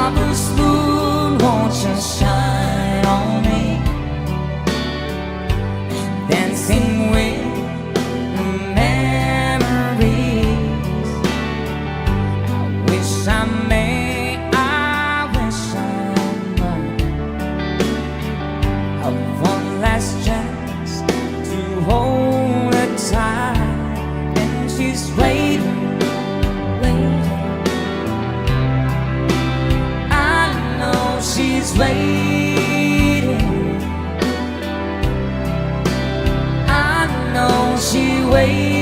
marvelous moon, won't you shine on me? Dancing with memories. I wish I may, I wish I might have one last chance to hold her tight. And she's waiting, waiting. I know she's waiting. I know she waits.